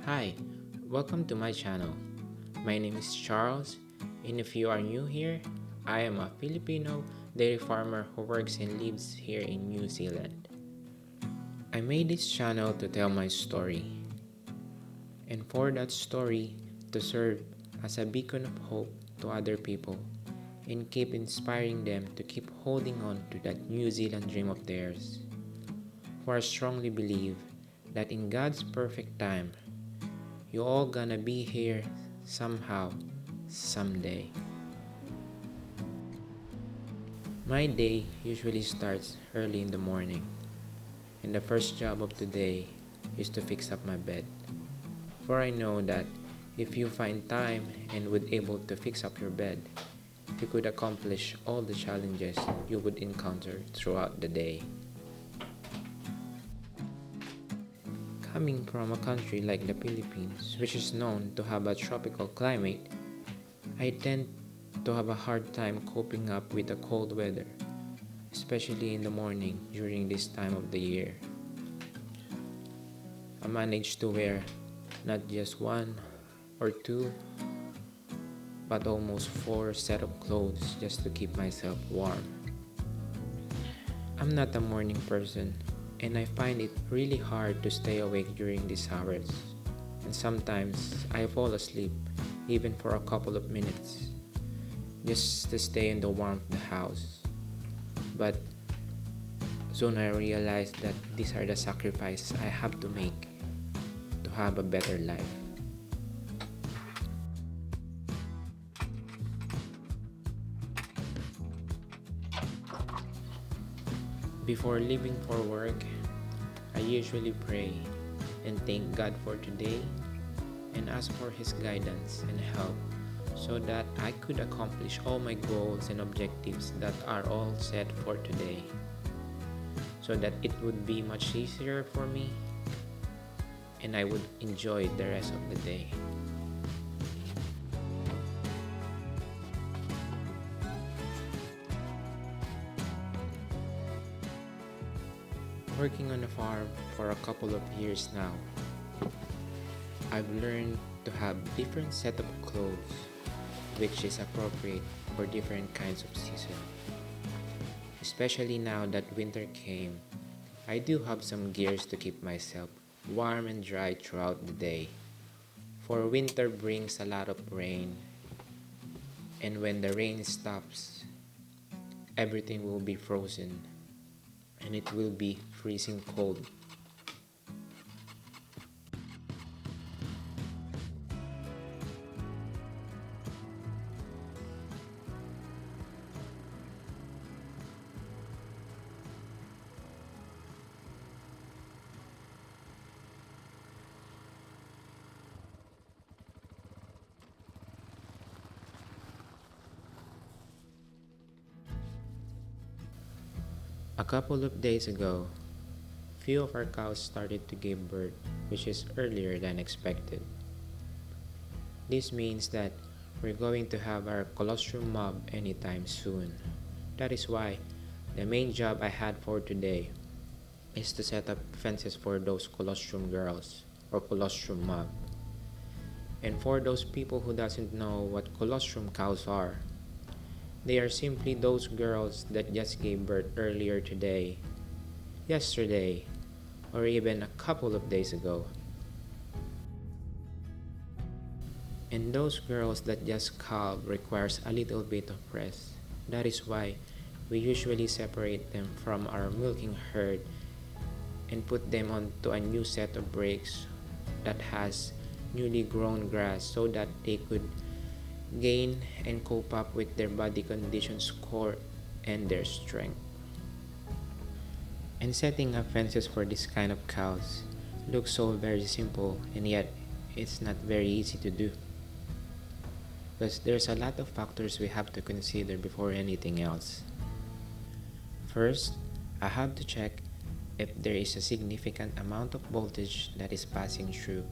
Hi, welcome to my channel. My name is Charles, and if you are new here, I am a Filipino dairy farmer who works and lives here in New Zealand. I made this channel to tell my story, and for that story to serve as a beacon of hope to other people and keep inspiring them to keep holding on to that New Zealand dream of theirs. For I strongly believe that in God's perfect time, you all gonna be here somehow, someday. My day usually starts early in the morning, and the first job of the day is to fix up my bed. For I know that if you find time and would able to fix up your bed, you could accomplish all the challenges you would encounter throughout the day. Coming from a country like the Philippines, which is known to have a tropical climate, I tend to have a hard time coping up with the cold weather, especially in the morning during this time of the year. I manage to wear not just one or two, but almost four set of clothes just to keep myself warm. I'm not a morning person, and I find it really hard to stay awake during these hours, and sometimes I fall asleep even for a couple of minutes just to stay in the warmth of the house. But soon I realized that these are the sacrifices I have to make to have a better life. Before leaving for work, I usually pray and thank God for today and ask for His guidance and help so that I could accomplish all my goals and objectives that are all set for today, so that it would be much easier for me and I would enjoy the rest of the day. Working on a farm for a couple of years now, I've learned to have different set of clothes which is appropriate for different kinds of season. Especially now that winter came, I do have some gears to keep myself warm and dry throughout the day. For winter brings a lot of rain, and when the rain stops, everything will be frozen and it will be freezing cold. A couple of days ago, few of our cows started to give birth, which is earlier than expected. This means that we're going to have our colostrum mob anytime soon. That is why the main job I had for today is to set up fences for those colostrum girls or colostrum mob. And for those people who doesn't know what colostrum cows are, they are simply those girls that just gave birth earlier today, yesterday, or even a couple of days ago. And those girls that just calve requires a little bit of rest. That is why we usually separate them from our milking herd and put them onto a new set of breaks that has newly grown grass so that they could gain and cope up with their body condition score and their strength. And setting up fences for this kind of cows looks so very simple, and yet it's not very easy to do, because there's a lot of factors we have to consider before anything else. First, I have to check if there is a significant amount of voltage that is passing through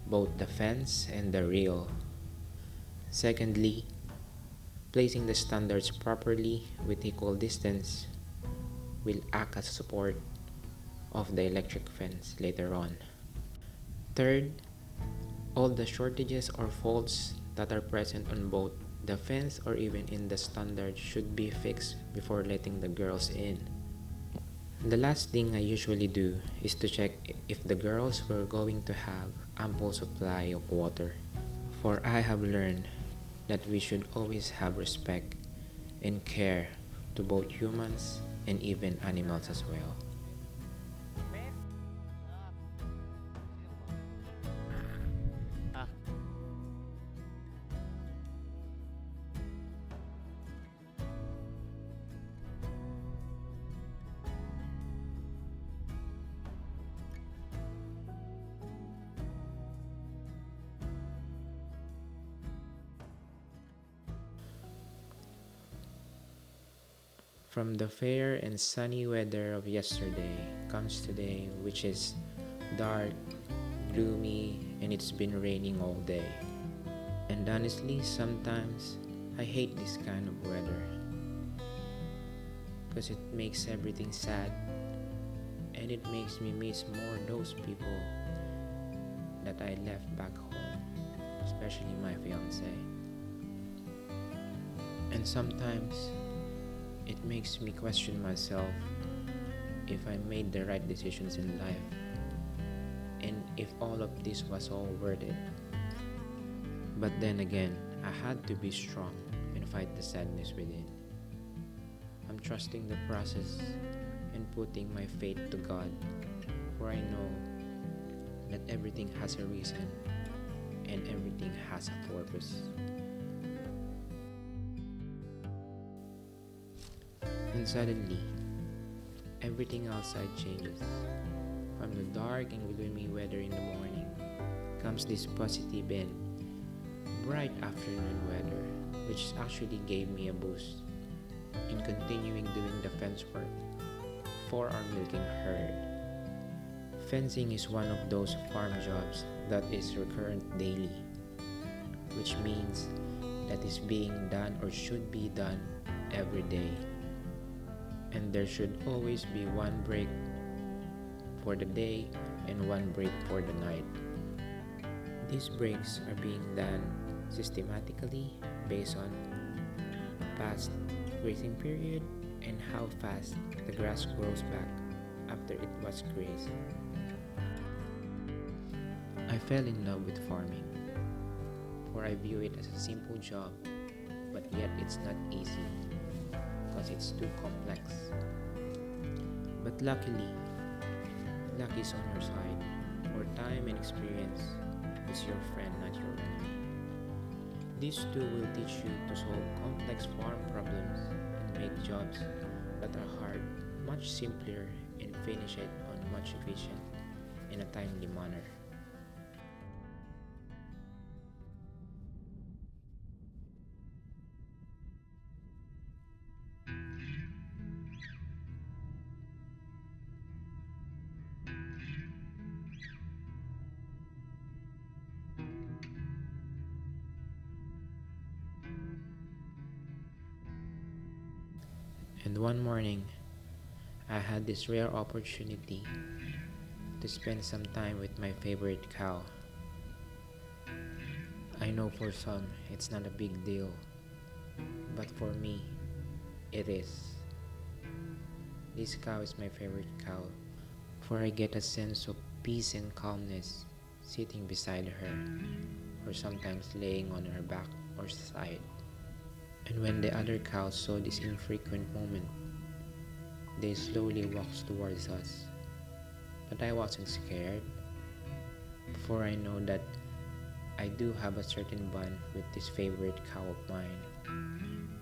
both the fence and the rail. Secondly, placing the standards properly with equal distance will act as support of the electric fence later on. Third, All the shortages or faults that are present on both the fence or even in the standard should be fixed before letting the girls in. The last thing I usually do is to check if the girls were going to have ample supply of water. For I have learned that we should always have respect and care to both humans and even animals as well. From the fair and sunny weather of yesterday comes today, which is dark, gloomy, and it's been raining all day. And honestly, sometimes I hate this kind of weather because it makes everything sad and it makes me miss more those people that I left back home, especially my fiance. And sometimes it makes me question myself if I made the right decisions in life and if all of this was all worth it. But then again, I had to be strong and fight the sadness within. I'm trusting the process and putting my faith to God, for I know that everything has a reason and everything has a purpose. And suddenly, everything outside changes. From the dark and gloomy weather in the morning comes this positive and bright afternoon weather, which actually gave me a boost in continuing doing the fence work for our milking herd. Fencing is one of those farm jobs that is recurrent daily, which means that is being done or should be done every day. And there should always be one break for the day and one break for the night. These breaks are being done systematically based on past grazing period and how fast the grass grows back after it was grazed. I fell in love with farming, for I view it as a simple job, but yet it's not easy because it's too complex. But luckily, luck is on your side, for time and experience is your friend, not your enemy. These two will teach you to solve complex farm problems and make jobs that are hard much simpler and finish it on much efficient in a timely manner. And one morning, I had this rare opportunity to spend some time with my favorite cow. I know for some it's not a big deal, but for me, it is. This cow is my favorite cow, for I get a sense of peace and calmness sitting beside her, or sometimes laying on her back or side. And when the other cows saw this infrequent moment, they slowly walked towards us. But I wasn't scared, for I know that I do have a certain bond with this favorite cow of mine.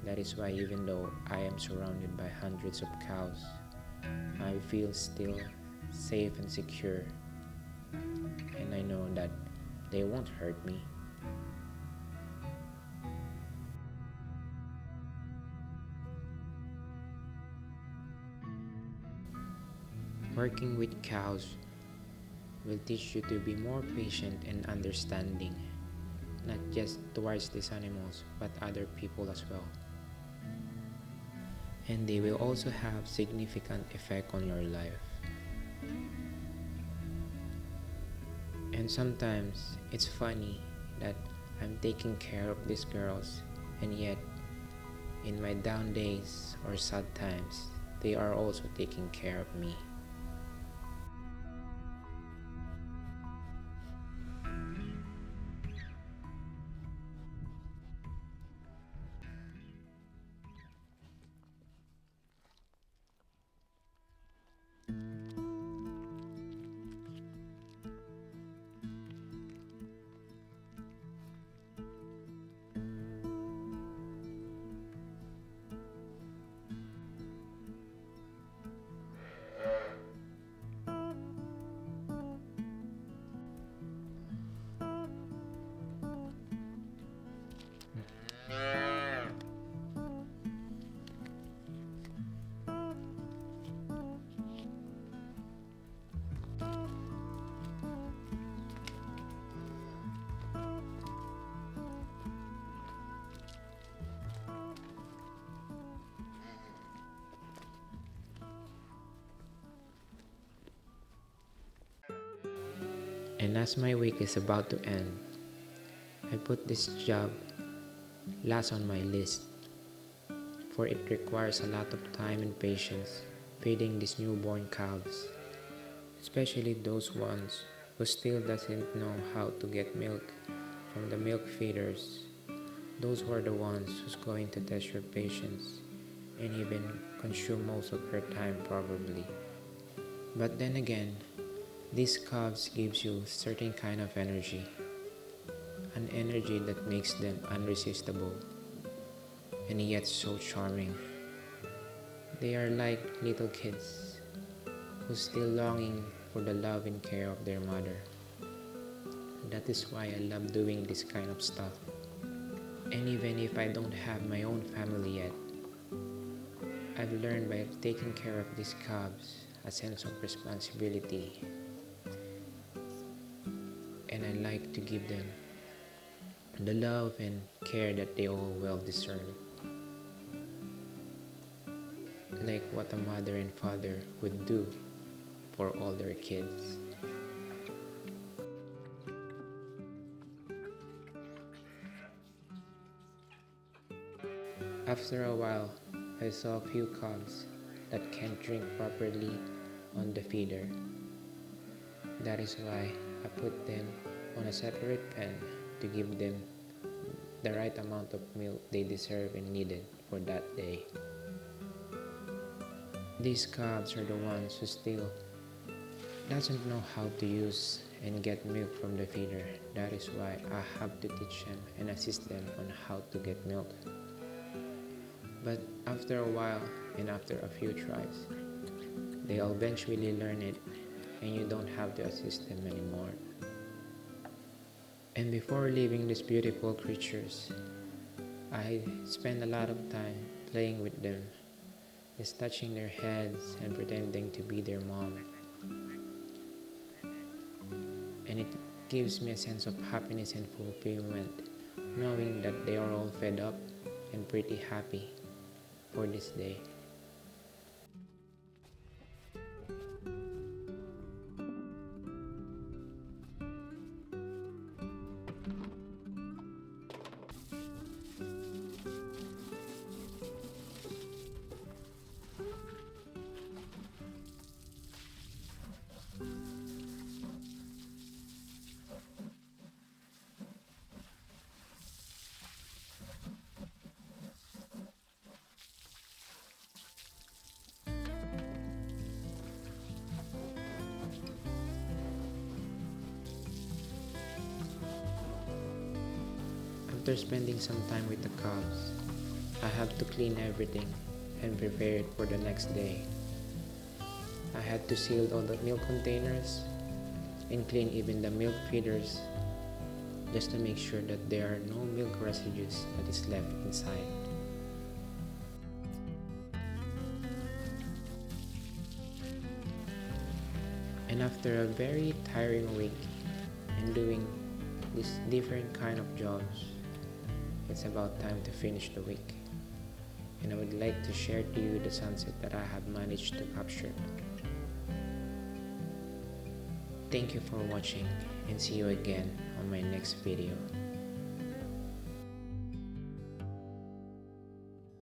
That is why even though I am surrounded by hundreds of cows, I feel still safe and secure, and I know that they won't hurt me. Working with cows will teach you to be more patient and understanding, not just towards these animals, but other people as well. And they will also have significant effect on your life. And And sometimes it's funny that I'm taking care of these girls, and yet in my down days or sad times, they are also taking care of me. And as my week is about to end, I put this job last on my list, for it requires a lot of time and patience feeding these newborn calves, especially those ones who still doesn't know how to get milk from the milk feeders. Those who are the ones who's going to test your patience and even consume most of your time probably. But then again, these calves gives you certain kind of energy, an energy that makes them unresistible and yet so charming. They are like little kids who still longing for the love and care of their mother. That is why I love doing this kind of stuff. And even if I don't have my own family yet, I've learned by taking care of these calves a sense of responsibility, and I like to give them the love and care that they all well deserve, like what a mother and father would do for all their kids. After a while, I saw a few calves that can't drink properly on the feeder. That is why I put them on a separate pen to give them the right amount of milk they deserve and needed for that day. These calves are the ones who still doesn't know how to use and get milk from the feeder. That is why I have to teach them and assist them on how to get milk. But after a while and after a few tries, they'll eventually learn it, and you don't have to assist them anymore. And before leaving these beautiful creatures, I spend a lot of time playing with them, just touching their heads and pretending to be their mom. And it gives me a sense of happiness and fulfillment, knowing that they are all fed up and pretty happy for this day. After spending some time with the calves, I have to clean everything and prepare it for the next day. I had to seal all the milk containers and clean even the milk feeders, just to make sure that there are no milk residues that is left inside. And after a very tiring week and doing these different kind of jobs, it's about time to finish the week. And I would like to share to you the sunset that I have managed to capture. Thank you for watching, and see you again on my next video.